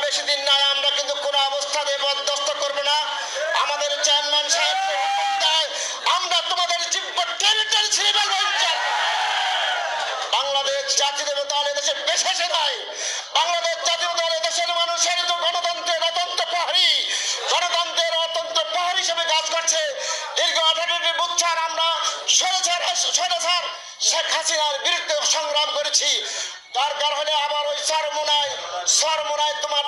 বেশি দিন নাই, আমরা কিন্তু কোনো অবস্থাতে বরদাস্ত করব না। আমাদের চেয়ারম্যান সাহেব আমরা তোমাদের জিব্বা টেনে টেনে ছিঁড়ে ফেলবো। বাংলাদেশ জাতীয় দল এদেশে বেশি নাই। বাংলাদেশ জাতীয় দল এদেশের মানুষের গণতন্ত্রের অতন্ত্র প্রহরী, গণতন্ত্রের অতন্ত্র প্রহরী হিসেবে কাজ করছে। দীর্ঘ 18টি বছর আমরা স্বৈরাচার শেখ হাসিনার বিরুদ্ধে সংগ্রাম করেছি। দরকার হলে আবার ওই চরমোনায় তোমার